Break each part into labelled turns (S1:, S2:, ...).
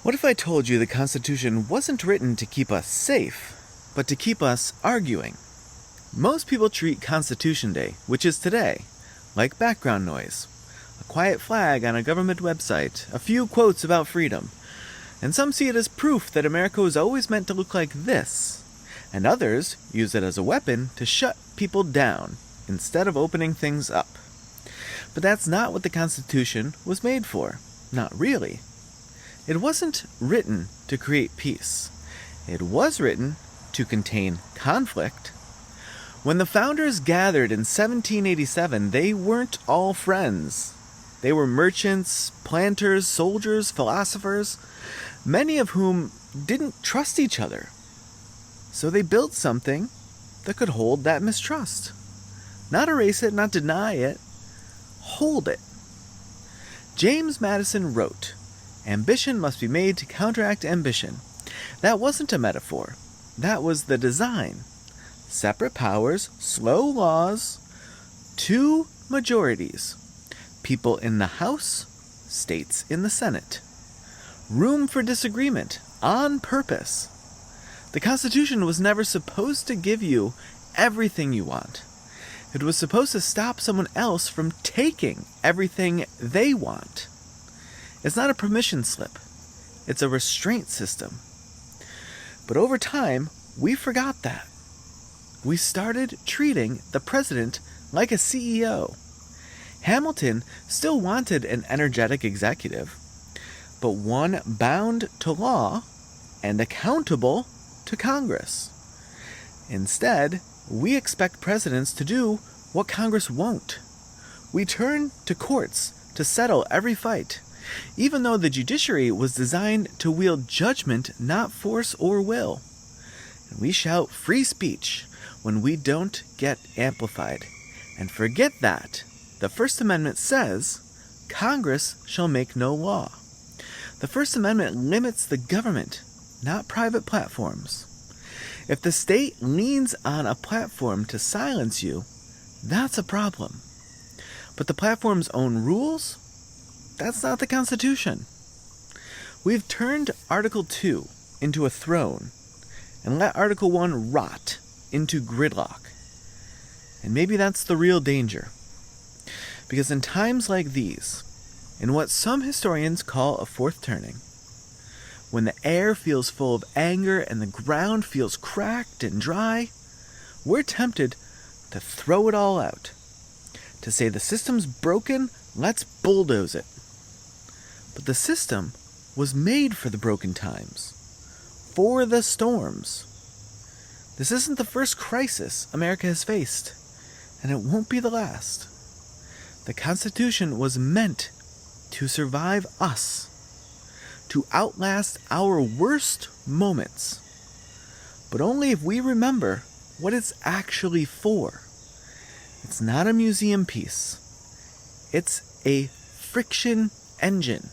S1: What if I told you the Constitution wasn't written to keep us safe, but to keep us arguing? Most people treat Constitution Day, which is today, like background noise. A quiet flag on a government website, a few quotes about freedom. And some see it as proof that America was always meant to look like this. And others use it as a weapon to shut people down, instead of opening things up. But that's not what the Constitution was made for. Not really. It wasn't written to create peace. It was written to contain conflict. When the founders gathered in 1787, they weren't all friends. They were merchants, planters, soldiers, philosophers, many of whom didn't trust each other. So they built something that could hold that mistrust. Not erase it, not deny it, hold it. James Madison wrote, "Ambition must be made to counteract ambition." That wasn't a metaphor. That was the design. Separate powers, slow laws, two majorities. People in the House, states in the Senate. Room for disagreement, on purpose. The Constitution was never supposed to give you everything you want. It was supposed to stop someone else from taking everything they want. It's not a permission slip. It's a restraint system. But over time, we forgot that. We started treating the president like a CEO. Hamilton still wanted an energetic executive, but one bound to law and accountable to Congress. Instead, we expect presidents to do what Congress won't. We turn to courts to settle every fight, even though the judiciary was designed to wield judgment, not force or will. And we shout free speech when we don't get amplified. And forget that. The First Amendment says, Congress shall make no law. The First Amendment limits the government, not private platforms. If the state leans on a platform to silence you, that's a problem. But the platform's own rules? That's not the Constitution. We've turned Article 2 into a throne and let Article 1 rot into gridlock. And maybe that's the real danger. Because in times like these, in what some historians call a fourth turning, when the air feels full of anger and the ground feels cracked and dry, we're tempted to throw it all out. To say the system's broken, let's bulldoze it. But the system was made for the broken times, for the storms. This isn't the first crisis America has faced, and it won't be the last. The Constitution was meant to survive us, to outlast our worst moments, but only if we remember what it's actually for. It's not a museum piece. It's a friction engine.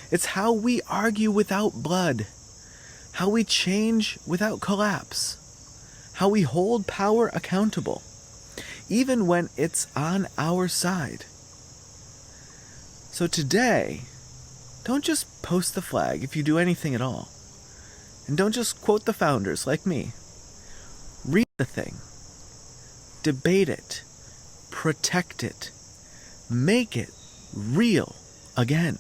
S1: It's how we argue without blood, how we change without collapse, how we hold power accountable, even when it's on our side. So today, don't just post the flag if you do anything at all. And don't just quote the founders like me. Read the thing. Debate it. Protect it. Make it real again.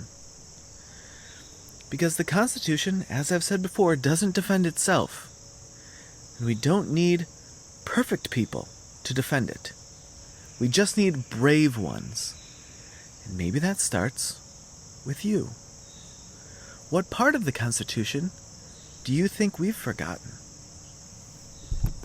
S1: Because the Constitution, as I've said before, doesn't defend itself. And we don't need perfect people to defend it. We just need brave ones. And maybe that starts with you. What part of the Constitution do you think we've forgotten?